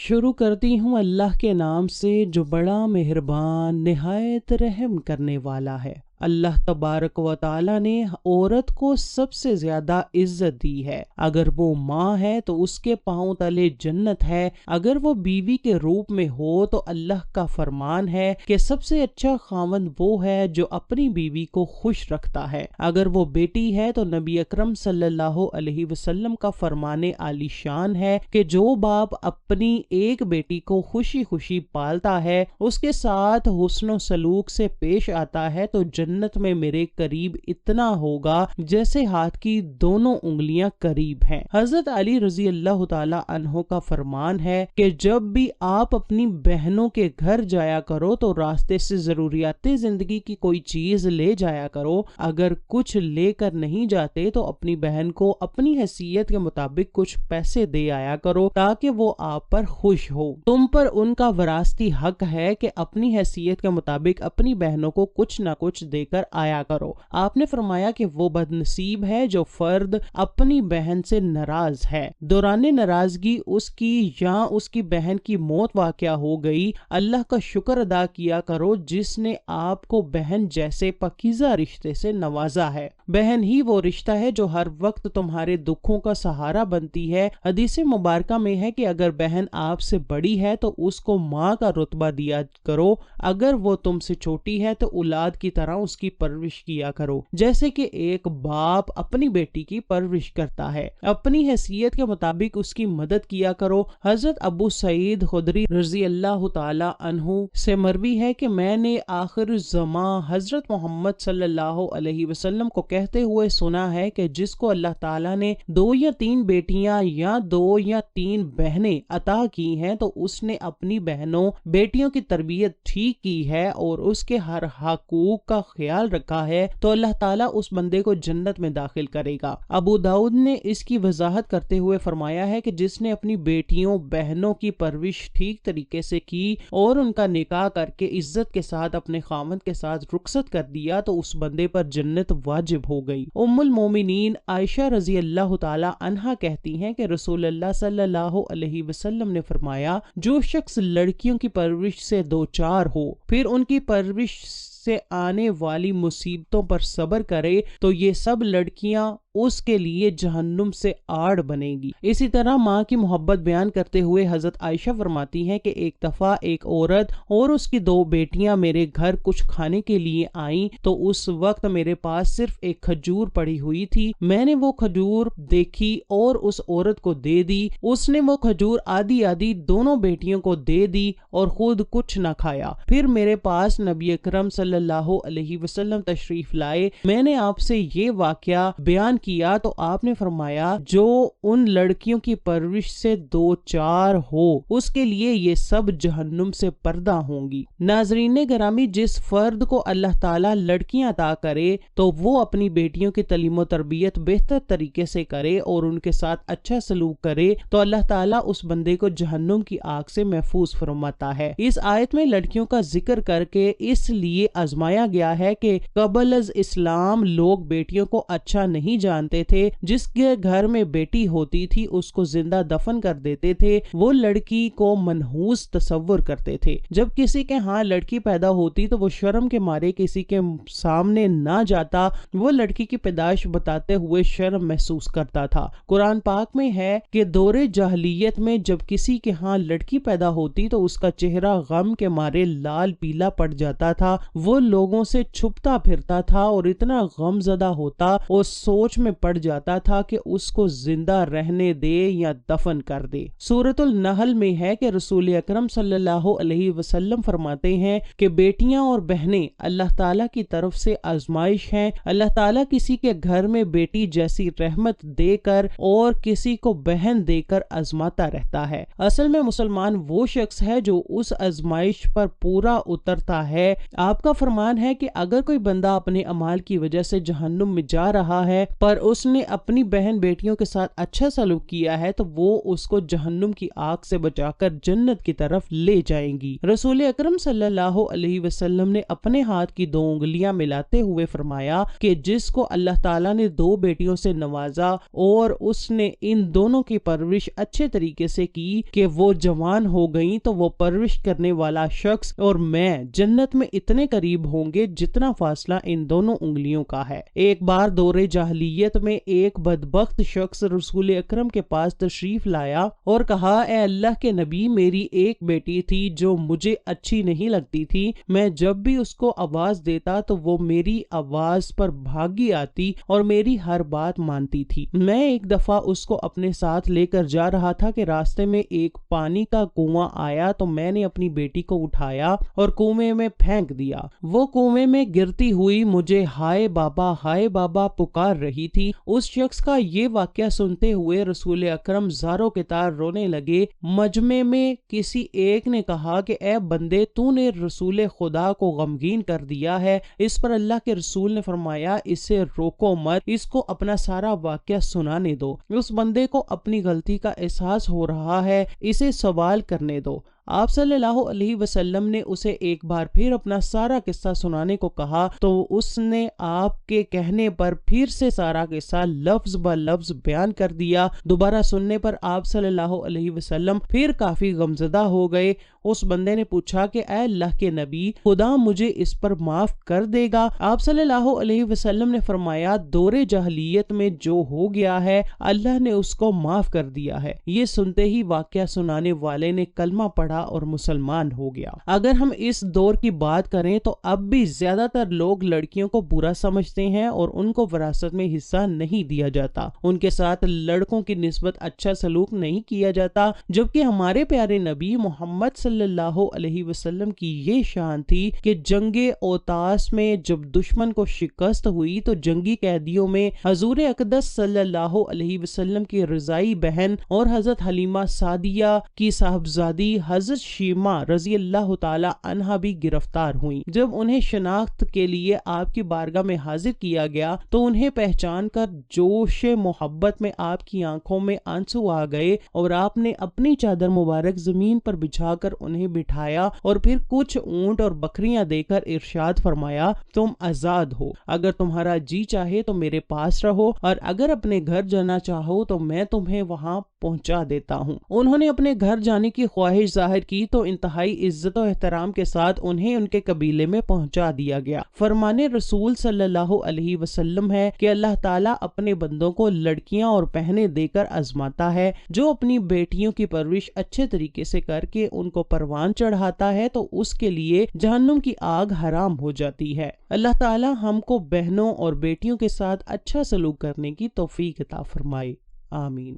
شروع کرتی ہوں اللہ کے نام سے جو بڑا مہربان نہایت رحم کرنے والا ہے۔ اللہ تبارک و تعالی نے عورت کو سب سے زیادہ عزت دی ہے۔ اگر وہ ماں ہے تو اس کے پاؤں تلے جنت ہے۔ اگر وہ بیوی کے روپ میں ہو تو اللہ کا فرمان ہے کہ سب سے اچھا خاوند وہ ہے جو اپنی بیوی کو خوش رکھتا ہے۔ اگر وہ بیٹی ہے تو نبی اکرم صلی اللہ علیہ وسلم کا فرمان عالی شان ہے کہ جو باپ اپنی ایک بیٹی کو خوشی خوشی پالتا ہے، اس کے ساتھ حسن و سلوک سے پیش آتا ہے تو جنت میں میرے قریب اتنا ہوگا جیسے ہاتھ کی دونوں انگلیاں قریب ہیں۔ حضرت علی رضی اللہ تعالی عنہ کا فرمان ہے کہ جب بھی آپ اپنی بہنوں کے گھر جایا کرو تو راستے سے ضروریات زندگی کی کوئی چیز لے جایا کرو۔ اگر کچھ لے کر نہیں جاتے تو اپنی بہن کو اپنی حیثیت کے مطابق کچھ پیسے دے آیا کرو تاکہ وہ آپ پر خوش ہو۔ تم پر ان کا وراثتی حق ہے کہ اپنی حیثیت کے مطابق اپنی بہنوں کو کچھ نہ کچھ دے کر آیا کرو۔ آپ نے فرمایا کہ وہ بد نصیب ہے جو فرد اپنی بہن سے ناراض ہے، دوران ناراضگی اس کی یا اس کی بہن کی موت واقع ہو گئی، اللہ کا شکر ادا کیا کرو جس نے آپ کو بہن جیسے پاکیزہ رشتے سے نوازا ہے۔ بہن ہی وہ رشتہ ہے جو ہر وقت تمہارے دکھوں کا سہارا بنتی ہے۔ حدیث مبارکہ میں ہے کہ اگر بہن آپ سے بڑی ہے تو اس کو ماں کا رتبہ دیا کرو، اگر وہ تم سے چھوٹی ہے تو اولاد کی طرح اس کی پرورش کیا کرو جیسے کہ ایک باپ اپنی بیٹی کی پرورش کرتا ہے۔ اپنی حیثیت کے مطابق اس کی مدد کیا کرو۔ حضرت ابو سعید خدری رضی اللہ تعالی عنہ سے مروی ہے کہ میں نے آخر الزمان حضرت محمد صلی اللہ علیہ وسلم کو کہتے ہوئے سنا ہے کہ جس کو اللہ تعالیٰ نے 2 یا 3 بیٹیاں یا 2 یا 3 بہنیں عطا کی ہیں تو اس نے اپنی بہنوں بیٹیوں کی تربیت ٹھیک کی ہے اور اس کے ہر حقوق کا خیال رکھا ہے تو اللہ تعالیٰ اس بندے کو جنت میں داخل کرے گا۔ ابو داؤد نے اس کی وضاحت کرتے ہوئے فرمایا ہے کہ جس نے اپنی بیٹیوں بہنوں کی پرورش ٹھیک طریقے سے کی اور ان کا نکاح کر کے عزت کے ساتھ اپنے خاوند کے ساتھ رخصت کر دیا تو اس بندے پر جنت واجب ہو گئی۔ ام المومنین عائشہ رضی اللہ تعالی عنہا کہتی ہیں کہ رسول اللہ صلی اللہ علیہ وسلم نے فرمایا جو شخص لڑکیوں کی پرورش سے دوچار ہو پھر ان کی پرورش سے آنے والی مصیبتوں پر صبر کرے تو یہ سب لڑکیاں اس کے لیے جہنم سے آڑ بنے گی۔ اسی طرح ماں کی محبت بیان کرتے ہوئے حضرت عائشہ فرماتی ہیں کہ ایک دفعہ ایک عورت اور اس کی 2 بیٹیاں میرے گھر کچھ کھانے کے لیے آئیں تو اس وقت میرے پاس صرف ایک کھجور پڑی ہوئی تھی۔ میں نے وہ کھجور دیکھی اور اس عورت کو دے دی۔ اس نے وہ کھجور آدھی آدھی دونوں بیٹیوں کو دے دی اور خود کچھ نہ کھایا۔ پھر میرے پاس نبی اکرم صلی اللہ علیہ وسلم تشریف لائے۔ میں نے آپ سے یہ واقعہ بیان کیا تو آپ نے فرمایا جو ان لڑکیوں کی پرورش سے دوچار ہو اس کے لیے یہ سب جہنم سے پردہ ہوں گی۔ ناظرین گرامی، جس فرد کو اللہ تعالیٰ لڑکیاں عطا کرے تو وہ اپنی بیٹیوں کی تعلیم و تربیت بہتر طریقے سے کرے اور ان کے ساتھ اچھا سلوک کرے تو اللہ تعالیٰ اس بندے کو جہنم کی آگ سے محفوظ فرماتا ہے۔ اس آیت میں لڑکیوں کا ذکر کر کے اس لیے آزمایا گیا ہے کہ قبل از اسلام لوگ بیٹیوں کو اچھا نہیں جانتے تھے۔ جس کے گھر میں بیٹی ہوتی تھی اس کو زندہ دفن کر دیتے تھے۔ وہ لڑکی کو منحوس تصور کرتے تھے۔ جب کسی کے ہاں لڑکی پیدا ہوتی تو وہ شرم کے مارے کسی کے سامنے نہ جاتا، وہ لڑکی کی پیدائش بتاتے ہوئے شرم محسوس کرتا تھا۔ قرآن پاک میں ہے کہ دور جاہلیت میں جب کسی کے ہاں لڑکی پیدا ہوتی تو اس کا چہرہ غم کے مارے لال پیلا پڑ جاتا تھا، وہ لوگوں سے چھپتا پھرتا تھا اور اتنا غم زدہ ہوتا اور سوچ میں پڑ جاتا تھا کہ اس کو زندہ رہنے دے یا دفن کر دے۔ سورۃ النحل میں ہے کہ رسول اکرم صلی اللہ علیہ وسلم فرماتے ہیں کہ بیٹیاں اور بہنیں اللہ تعالیٰ کی طرف سے آزمائش ہیں۔ اللہ تعالیٰ کسی کے گھر میں بیٹی جیسی رحمت دے کر اور کسی کو بہن دے کر آزماتا رہتا ہے۔ اصل میں مسلمان وہ شخص ہے جو اس آزمائش پر پورا اترتا ہے۔ آپ کا فرمان ہے کہ اگر کوئی بندہ اپنے اعمال کی وجہ سے جہنم میں جا رہا ہے پر اس نے اپنی بہن بیٹیوں کے ساتھ اچھا سلوک کیا ہے تو وہ اس کو جہنم کی آگ سے بچا کر جنت کی طرف لے جائیں گی۔ رسول اکرم صلی اللہ علیہ وسلم نے اپنے ہاتھ کی 2 انگلیاں ملاتے ہوئے فرمایا کہ جس کو اللہ تعالیٰ نے 2 بیٹیوں سے نوازا اور اس نے ان دونوں کی پرورش اچھے طریقے سے کی کہ وہ جوان ہو گئیں تو وہ پرورش کرنے والا شخص اور میں جنت میں اتنے قریب ہوں گے جتنا فاصلہ ان دونوں انگلیوں کا ہے۔ ایک بار دور جاہلیت میں ایک بدبخت شخص رسول اکرم کے پاس تشریف لایا اور کہا، اے اللہ کے نبی، میری ایک بیٹی تھی جو مجھے اچھی نہیں لگتی تھی، میں جب بھی اس کو آواز دیتا تو وہ میری آواز پر بھاگی آتی اور میری ہر بات مانتی تھی۔ میں ایک دفعہ اس کو اپنے ساتھ لے کر جا رہا تھا کہ راستے میں ایک پانی کا کنواں آیا تو میں نے اپنی بیٹی کو اٹھایا اور کنویں میں پھینک دیا۔ وہ کنویں میں گرتی ہوئی مجھے ہائے بابا پکار رہی تھی۔ اس شخص کا یہ واقعہ سنتے ہوئے رسول اکرم زاروں کے تار رونے لگے۔ مجمع میں کسی ایک نے کہا کہ اے بندے، تو نے رسول خدا کو غمگین کر دیا ہے۔ اس پر اللہ کے رسول نے فرمایا، اسے روکو مت، اس کو اپنا سارا واقعہ سنانے دو۔ اس بندے کو اپنی غلطی کا احساس ہو رہا ہے، اسے سوال کرنے دو۔ آپ صلی اللہ علیہ وسلم نے اسے ایک بار پھر اپنا سارا قصہ سنانے کو کہا تو اس نے آپ کے کہنے پر پھر سے سارا قصہ لفظ بہ لفظ بیان کر دیا۔ دوبارہ سننے پر آپ صلی اللہ علیہ وسلم پھر کافی غمزدہ ہو گئے۔ اس بندے نے پوچھا کہ اے اللہ کے نبی، خدا مجھے اس پر معاف کر دے گا؟ آپ صلی اللہ علیہ وسلم نے فرمایا، دور جاہلیت میں جو ہو گیا ہے اللہ نے اس کو معاف کر دیا ہے۔ یہ سنتے ہی واقعہ سنانے والے نے کلمہ پڑھا اور مسلمان ہو گیا۔ اگر ہم اس دور کی بات کریں تو اب بھی زیادہ تر لوگ لڑکیوں کو برا سمجھتے ہیں اور ان کو وراثت میں حصہ نہیں دیا جاتا، ان کے ساتھ لڑکوں کی نسبت اچھا سلوک نہیں کیا جاتا، جبکہ ہمارے پیارے نبی محمد صلی اللہ علیہ وسلم کی یہ شان تھی کہ جنگ اوتاس میں جب دشمن کو شکست ہوئی تو جنگی قیدیوں میں حضور اقدس صلی اللہ علیہ وسلم کی رضائی بہن اور حضرت حلیمہ سعدیہ کی صاحبزادی حضرت شیمہ رضی اللہ تعالی عنہا بھی گرفتار ہوئیں۔ جب انہیں شناخت کے لیے آپ کی بارگاہ میں حاضر کیا گیا تو انہیں پہچان کر جوش محبت میں آپ کی آنکھوں میں آنسو آ گئے اور آپ نے اپنی چادر مبارک زمین پر بچھا کر انہیں بٹھایا اور پھر کچھ اونٹ اور بکریاں دے کر ارشاد فرمایا، تم آزاد ہو، اگر تمہارا جی چاہے تو میرے پاس رہو اور اگر اپنے گھر جانا چاہو تو میں تمہیں وہاں پہنچا دیتا ہوں۔ انہوں نے اپنے گھر جانے کی خواہش ظاہر کی تو انتہائی عزت و احترام کے ساتھ انہیں ان کے قبیلے میں پہنچا دیا گیا۔ فرمان رسول صلی اللہ علیہ وسلم ہے کہ اللہ تعالیٰ اپنے بندوں کو لڑکیاں اور بہنیں دے کر آزماتا ہے۔ جو اپنی بیٹیوں کی پرورش اچھے طریقے سے کر کے ان کو پروان چڑھاتا ہے تو اس کے لیے جہنم کی آگ حرام ہو جاتی ہے۔ اللہ تعالیٰ ہم کو بہنوں اور بیٹیوں کے ساتھ اچھا سلوک کرنے کی توفیق عطا فرمائے، آمین۔